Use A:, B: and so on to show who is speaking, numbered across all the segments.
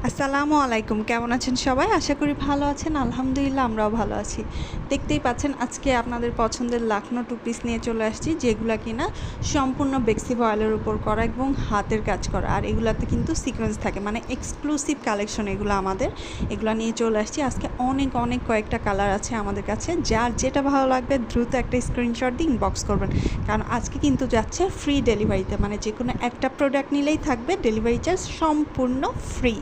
A: আসসালামু আলাইকুম, কেমন আছেন সবাই? আশা করি ভালো আছেন। আলহামদুলিল্লাহ আমরাও ভালো আছি। দেখতেই পাচ্ছেন আজকে আপনাদের পছন্দের লাখনো টু পিস নিয়ে চলে আসছি, যেগুলা কিনা সম্পূর্ণ বেক্সি ভয়েলের উপর করা এবং হাতের কাজ করা। আর এগুলাতে কিন্তু সিকোয়েন্স থাকে, মানে এক্সক্লুসিভ কালেকশন এগুলো আমাদের। এগুলা নিয়ে চলে আসছি আজকে। অনেক কয়েকটা কালার আছে আমাদের কাছে। যার যেটা ভালো লাগবে দ্রুত একটা স্ক্রিনশট দিয়ে ইনবক্স করবেন, কারণ আজকে কিন্তু যাচ্ছে ফ্রি ডেলিভারিতে। মানে যে কোনো একটা প্রোডাক্ট নিলেই থাকবে ডেলিভারি চার্জ সম্পূর্ণ ফ্রি।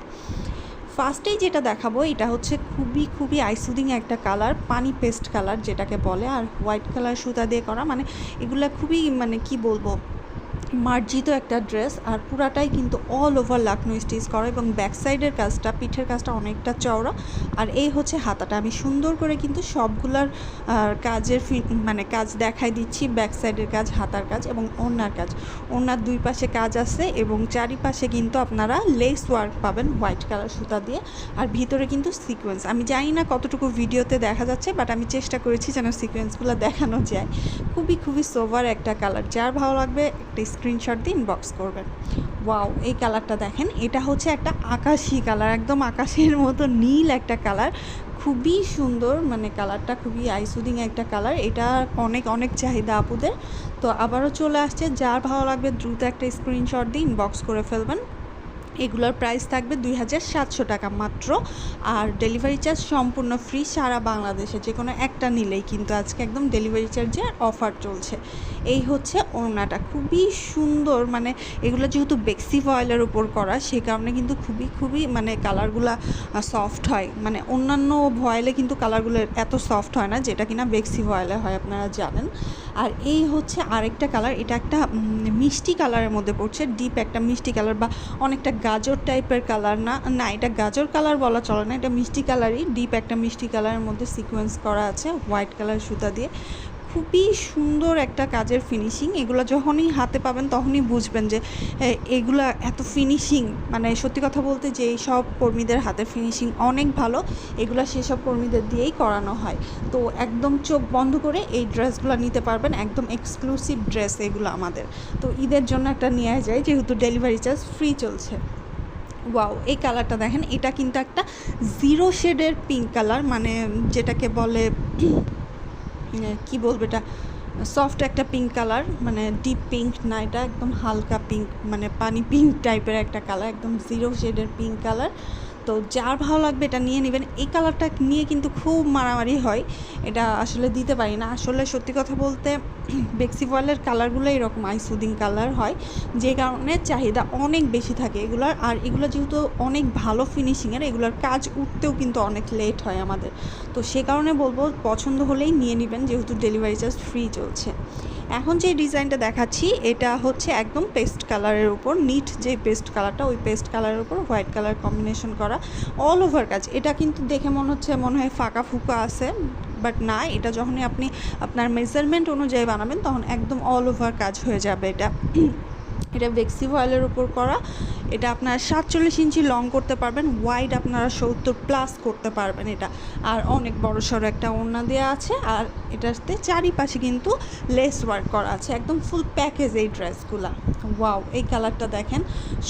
A: ফার্স্টেই যেটা দেখাবো এটা হচ্ছে খুবই আইসুদিং একটা কালার, পানি পেস্ট কালার যেটাকে বলে, আর হোয়াইট কালার সুতা দিয়ে করা। মানে এগুলা খুবই, মানে কি বলবো, মার্জিত একটা ড্রেস। আর পুরাটাই কিন্তু অল ওভার লাকনো স্টিচ করা, এবং ব্যাক সাইডের কাজটা, পিঠের কাজটা অনেকটা চওড়া। আর এই হচ্ছে হাতাটা। আমি সুন্দর করে কিন্তু সবগুলার কাজের মানে কাজ দেখাই দিচ্ছি। ব্যাক সাইডের কাজ, হাতার কাজ এবং ওড়নার কাজ। ওড়নার দুই পাশে কাজ আছে এবং চারিপাশে কিন্তু আপনারা লেস ওয়ার্ক পাবেন হোয়াইট কালার সুতা দিয়ে। আর ভিতরে কিন্তু সিকোয়েন্স, আমি জানি না কতটুকু ভিডিওতে দেখা যাচ্ছে, বাট আমি চেষ্টা করেছি যেন সিকোয়েন্সগুলো দেখানো যায়। খুবই সোভার একটা কালার। যার ভালো লাগবে একটা স্ক্রিনশট দিয়ে ইনবক্স করবেন। ওয়াও, এই কালারটা দেখেন, এটা হচ্ছে একটা আকাশি কালার, একদম আকাশের মতো নীল একটা কালার। খুবই সুন্দর, মানে কালারটা খুবই আইসুদিং একটা কালার। এটা অনেক চাহিদা আপুদের। তো আবারও চলে আসছে, যার ভালো লাগবে দ্রুত একটা স্ক্রিনশট দিয়ে ইনবক্স করে ফেলবেন। এগুলোর প্রাইস থাকবে 2700 টাকা মাত্র। আর ডেলিভারি চার্জ সম্পূর্ণ ফ্রি সারা বাংলাদেশে। যে কোনো একটা নিলেই কিন্তু আজকে একদম ডেলিভারি চার্জের অফার চলছে। এই হচ্ছে ওড়নাটা, খুবই সুন্দর। মানে এগুলো যেহেতু বেক্সি ভয়েলের উপর করা, সে কারণে কিন্তু খুবই মানে কালারগুলা সফট হয়। মানে অন্যান্য ভয়েলে কিন্তু কালারগুলো এত সফট হয় না, যেটা কিনা বেক্সি ভয়েলে হয়, আপনারা জানেন। আর এই হচ্ছে আরেকটা কালার, এটা একটা মিষ্টি কালারের মধ্যে পড়ছে, ডিপ একটা মিষ্টি কালার, বা অনেকটা গাজর টাইপের কালার। না, এটা গাজর কালার বলা চলে না, এটা মিষ্টি কালারই, ডিপ একটা মিষ্টি কালারের মধ্যে সিকোয়েন্স করা আছে হোয়াইট কালার সুতা দিয়ে। খুবই সুন্দর একটা কাজের ফিনিশিং। এগুলো যখনই হাতে পাবেন তখনই বুঝবেন যে এগুলা এত ফিনিশিং। মানে সত্যি কথা বলতে, যে এই সব কর্মীদের হাতের ফিনিশিং অনেক ভালো, এগুলো সেসব কর্মীদের দিয়েই করানো হয়। তো একদম চোখ বন্ধ করে এই ড্রেসগুলো নিতে পারবেন, একদম এক্সক্লুসিভ ড্রেস এগুলো আমাদের। তো ঈদের জন্য একটা নিয়ে যায়, যেহেতু ডেলিভারি চার্জ ফ্রি চলছে। ওয়াও, এই কালারটা দেখেন, এটা কিন্তু একটা জিরো শেডের পিঙ্ক কালার, মানে যেটাকে বলে কি বলবো, এটা সফট একটা পিঙ্ক কালার, মানে ডিপ পিঙ্ক না, এটা একদম হালকা পিঙ্ক, মানে পানি পিঙ্ক টাইপের একটা কালার, একদম জিরো শেডের পিঙ্ক কালার। তো যার ভালো লাগবে এটা নিয়ে নেবেন। এই কালারটা নিয়ে কিন্তু খুব মারামারি হয়, এটা আসলে দিতে পারি না। আসলে সত্যি কথা বলতে বেক্সি ভয়েলের কালারগুলো এরকম আইসুদিং কালার হয়, যে কারণে চাহিদা অনেক বেশি থাকে এগুলার। আর এগুলো যেহেতু অনেক ভালো ফিনিশিংয়ের, এগুলোর কাজ উঠতেও কিন্তু অনেক লেট হয় আমাদের। তো সে কারণে বলবো পছন্দ হলেই নিয়ে নেবেন, যেহেতু ডেলিভারি চার্জ ফ্রি চলছে। এখন যে ডিজাইনটা দেখাচ্ছি এটা হচ্ছে একদম পেস্ট কালারের উপর, নিট যে পেস্ট কালারটা, ওই পেস্ট কালারের উপর হোয়াইট কালার কম্বিনেশন করা, অল ওভার কাজ। এটা কিন্তু দেখে মনে হয় ফাঁকা ফুকা আছে, বাট না, এটা যখনই আপনি আপনার মেজারমেন্ট অনুযায়ী বানাবেন তখন একদম অল ওভার কাজ হয়ে যাবে। এটা বেক্সি ভয়েলের উপর করা। এটা আপনার 47 ইঞ্চি লং করতে পারবেন, ওয়াইড আপনারা 70+ করতে পারবেন এটা। আর অনেক বড় সড়ো একটা ওড়না দেওয়া আছে, আর এটাতে চারিপাশে কিন্তু লেস ওয়ার্ক করা আছে, একদম ফুল প্যাকেজ এই ড্রেসগুলা। ওয়াও, এই কালারটা দেখেন,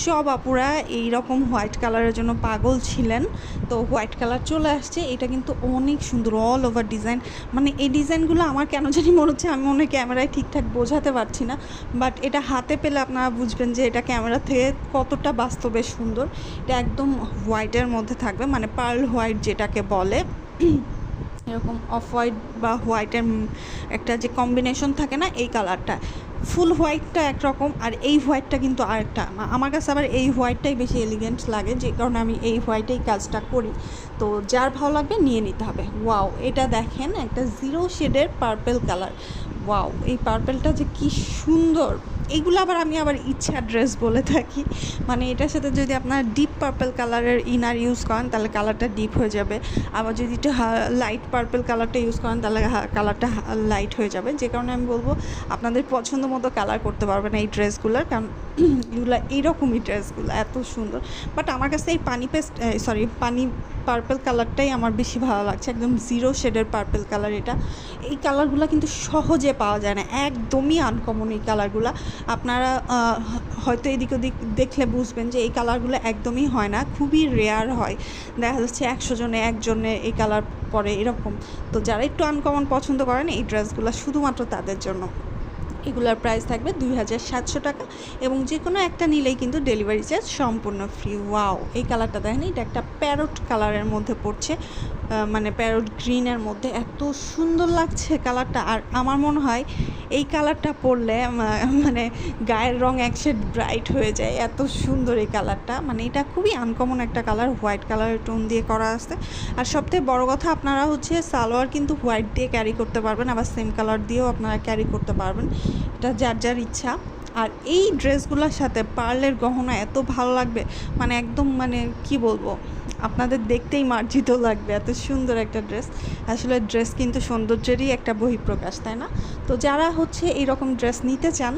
A: সব আপুরা এইরকম হোয়াইট কালারের জন্য পাগল ছিলেন, তো হোয়াইট কালার চলে আসছে। এটা কিন্তু অনেক সুন্দর, অল ওভার ডিজাইন। মানে এই ডিজাইনগুলো আমার কেন জানি মনে হচ্ছে, আমি মনে হয় ক্যামেরায় ঠিকঠাক বোঝাতে পারছি না, বাট এটা হাতে পেলে আপনারা বুঝবেন যে এটা ক্যামেরা থেকে কতটা বাস্তবে সুন্দর। এটা একদম হোয়াইটের মধ্যে থাকবে, মানে পার্ল হোয়াইট যেটাকে বলে, এরকম অফ হোয়াইট বা হোয়াইটের একটা যে কম্বিনেশন থাকে না, এই কালারটা। ফুল হোয়াইটটা একরকম, আর এই হোয়াইটটা কিন্তু আরেকটা। আমার কাছে আবার এই হোয়াইটটাই বেশি এলিগেন্ট লাগে, যে কারণে আমি এই হোয়াইটেই কাজটা করি। তো যার ভালো লাগবে নিয়ে নিতে হবে। ওয়াও, এটা দেখেন, একটা জিরো শেডের পার্পেল কালার। ওয়াও, এই পার্পেলটা যে কি সুন্দর। এইগুলো আমি আবার ইচ্ছা ড্রেস বলে থাকি। মানে এটার সাথে যদি আপনার ডিপ পার্পল কালারের ইনার ইউজ করেন তাহলে কালারটা ডিপ হয়ে যাবে, আবার যদি একটু লাইট পার্পল কালারটা ইউজ করেন তাহলে কালারটা লাইট হয়ে যাবে। যে কারণে আমি বলবো আপনাদের পছন্দ মতো কালার করতে পারবেন এই ড্রেসগুলোর, কারণ এগুলো এইরকমই ড্রেসগুলো এত সুন্দর। বাট আমার কাছে এই পানি পার্পল কালারটাই আমার বেশি ভালো লাগছে, একদম জিরো শেডের পার্পল কালার এটা। এই কালারগুলো কিন্তু সহজে পাওয়া যায় না, একদমই আনকমন এই কালারগুলো। আপনারা হয়তো এদিক ওদিক দেখলে বুঝবেন যে এই কালারগুলো একদমই হয় না, খুবই রেয়ার হয়। দেখা যাচ্ছে 100 জনে একজনে এই কালার পরে এরকম। তো যারা একটু আনকমন পছন্দ করেন এই ড্রেসগুলো শুধুমাত্র তাদের জন্য। এগুলার প্রাইস থাকবে 2700 টাকা এবং যে কোনো একটা নিলেই কিন্তু ডেলিভারি চার্জ সম্পূর্ণ ফ্রি। ওয়াও, এই কালারটা দেখেন, এটা একটা প্যারট কালারের মধ্যে পড়ছে, মানে প্যারট গ্রিনের মধ্যে এত সুন্দর লাগছে কালারটা। আর আমার মনে হয় এই কালারটা পরলে মানে গায়ের রং এক শেড ব্রাইট হয়ে যায়, এত সুন্দর এই কালারটা। মানে এটা খুবই আনকমন একটা কালার, হোয়াইট কালারের টোন দিয়ে করা আছে। আর সবথেকে বড় কথা, আপনারা হচ্ছে সালোয়ার কিন্তু হোয়াইট দিয়ে ক্যারি করতে পারবেন, আবার সেম কালার দিয়েও আপনারা ক্যারি করতে পারবেন, এটা যার যার ইচ্ছা। আর এই ড্রেসগুলোর সাথে পার্লের গহনা এত ভালো লাগবে, মানে একদম মানে কি বলবো, আপনাদের দেখতেই মার্জিত লাগবে, এত সুন্দর একটা ড্রেস। আসলে ড্রেস কিন্তু সৌন্দর্যেরই একটা বহিঃপ্রকাশ, তাই না? তো যারা হচ্ছে এইরকম ড্রেস নিতে চান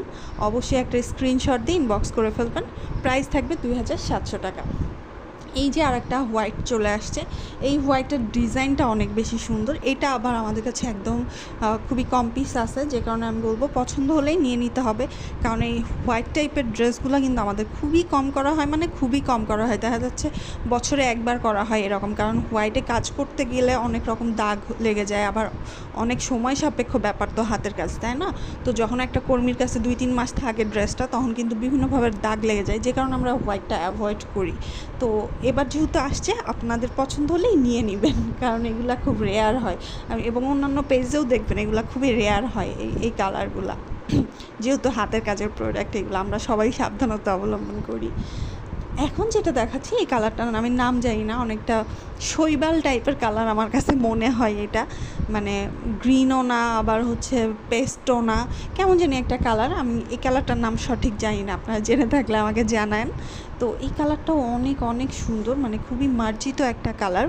A: অবশ্যই একটা স্ক্রিনশট দিয়ে ইনবক্স করে ফেলবেন। প্রাইস থাকবে 2700 টাকা। এই যে আরেকটা হোয়াইট চলে আসছে, এই হোয়াইটের ডিজাইনটা অনেক বেশি সুন্দর। এটা আবার আমাদের কাছে একদম খুবই কম পিস আছে, যে কারণে আমি বলবো পছন্দ হলেই নিয়ে নিতে হবে। কারণ এই হোয়াইট টাইপের ড্রেসগুলো কিন্তু আমাদের খুবই কম করা হয়, মানে খুবই কম করা হয়, দেখা যাচ্ছে বছরে একবার করা হয় এরকম। কারণ হোয়াইটে কাজ করতে গেলে অনেক রকম দাগ লেগে যায়, আবার অনেক সময় সাপেক্ষ ব্যাপার তো হাতের কাজ, তাই না? তো যখন একটা কর্মীর কাছে 2-3 মাস থাকে ড্রেসটা, তখন কিন্তু বিভিন্নভাবে দাগ লেগে যায়, যে কারণে আমরা হোয়াইটটা অ্যাভয়েড করি। তো এবার যেহেতু আসছে, আপনাদের পছন্দ হলেই নিয়ে নেবেন, কারণ এগুলা খুব রেয়ার হয়। এবং অন্যান্য পেজেও দেখবেন এগুলা খুবই রেয়ার হয় এই কালারগুলা। যেহেতু হাতের কাজের প্রোডাক্ট, এগুলো আমরা সবাই সাবধানতা অবলম্বন করি। এখন যেটা দেখাচ্ছি এই কালারটার আমি নাম জানি না, অনেকটা শৈবাল টাইপের কালার আমার কাছে মনে হয় এটা, মানে গ্রিনও না আবার হচ্ছে পেস্টও না, কেমন জানি একটা কালার। আমি এই কালারটার নাম সঠিক জানি না, আপনারা জেনে থাকলে আমাকে জানান। তো এই কালারটাও অনেক অনেক সুন্দর, মানে খুবই মার্জিত একটা কালার।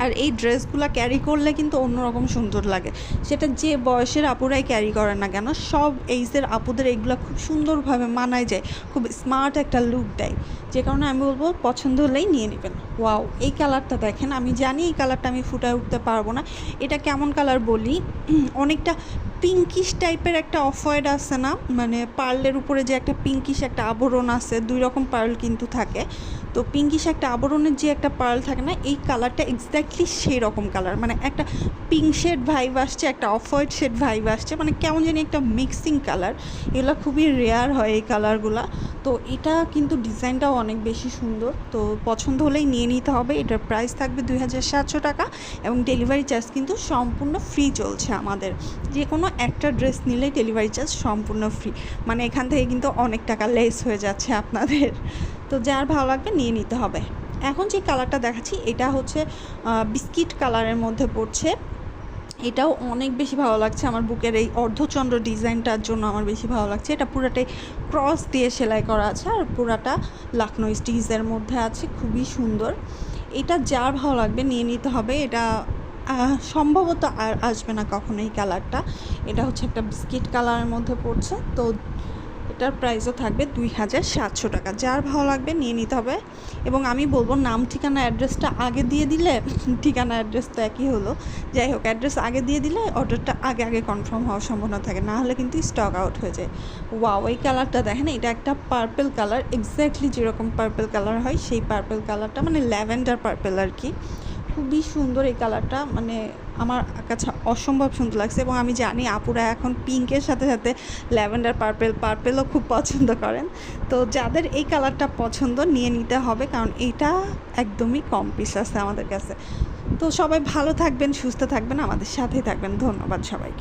A: আর এই ড্রেসগুলো ক্যারি করলে কিন্তু অন্যরকম সুন্দর লাগে, সেটা যে বয়সের আপুরাই ক্যারি করেন না কেন, সব এইজের আপুদের এইগুলো খুব সুন্দরভাবে মানায় যায়, খুব স্মার্ট একটা লুক দেয়। যে কারণে আমি বলবো পছন্দ হলেই নিয়ে নেবেন। ওয়াও, এই কালারটা দেখেন, আমি জানি এই কালারটা আমি ফুটায় উঠতে পারবো না, এটা কেমন কালার বলি, অনেকটা পিঙ্কিশ টাইপের একটা অফ হোয়াইট আছে না, মানে পার্লের উপরে যে একটা পিঙ্কিশ একটা আবরণ আছে, 2 রকম পার্ল কিন্তু থাকে। তো পিঙ্কিশ একটা আবরণের যে একটা পার্ল থাকে না, এই কালারটা এক্স্যাক্টলি সেই রকম কালার, মানে একটা পিঙ্ক শেড ভাইব আসছে, একটা অফ হোয়াইট শেড ভাইব আসছে, মানে কেমন জানি একটা মিক্সিং কালার। এগুলো খুবই রেয়ার হয় এই কালারগুলো। তো এটা কিন্তু ডিজাইনটাও অনেক বেশি সুন্দর, তো পছন্দ হলেই নিয়ে নিতে হবে। এটার প্রাইস থাকবে 2700 টাকা এবং ডেলিভারি চার্জ কিন্তু সম্পূর্ণ ফ্রি চলছে আমাদের। যে কোনো একটা ড্রেস নিলেই ডেলিভারি চার্জ সম্পূর্ণ ফ্রি, মানে এখান থেকে কিন্তু অনেক টাকা লেস হয়ে যাচ্ছে আপনাদের। তো যার ভালো লাগবে নিয়ে নিতে হবে। এখন যে কালারটা দেখাচ্ছি এটা হচ্ছে বিস্কিট কালারের মধ্যে পড়ছে, এটাও অনেক বেশি ভালো লাগছে আমার। বুকের এই অর্ধচন্দ্র ডিজাইনটার জন্য আমার বেশি ভালো লাগছে। এটা পুরাটাই ক্রস দিয়ে সেলাই করা আছে আর পুরাটা লাখনৌ স্টিচের মধ্যে আছে, খুবই সুন্দর। এটা যার ভালো লাগবে নিয়ে নিতে হবে। এটা সম্ভবত আর আসবে না কখনো এই কালারটা। এটা হচ্ছে একটা বিস্কিট কালারের মধ্যে পড়ছে, তো এটার প্রাইসও থাকবে 2700 টাকা। যার ভালো লাগবে নিয়ে নিতে হবে। এবং আমি বলবো নাম ঠিকানা অ্যাড্রেসটা আগে দিয়ে দিলে, ঠিকানা অ্যাড্রেস তো একই হলো, যাই হোক অ্যাড্রেস আগে দিয়ে দিলে অর্ডারটা আগে কনফার্ম হওয়ার সম্ভাবনা থাকে, না হলে কিন্তু স্টক আউট হয়ে যায়। ওয়াও, এই কালারটা দেখেন, এটা একটা পার্পল কালার, এক্স্যাক্টলি যেরকম পার্পল কালার হয় সেই পার্পল কালারটা, মানে ল্যাভেন্ডার পার্পল আর কি। খুবই সুন্দর এই কালারটা, মানে আমার কাছে অসম্ভব সুন্দর লাগছে। এবং আমি জানি আপুরা এখন পিঙ্কের সাথে সাথে ল্যাভেন্ডার পার্পেলও খুব পছন্দ করেন। তো যাদের এই কালারটা পছন্দ নিয়ে নিতে হবে, কারণ এইটা একদমই কম পিস আছে আমাদের কাছে। তো সবাই ভালো থাকবেন, সুস্থ থাকবেন, আমাদের সাথেই থাকবেন। ধন্যবাদ সবাইকে।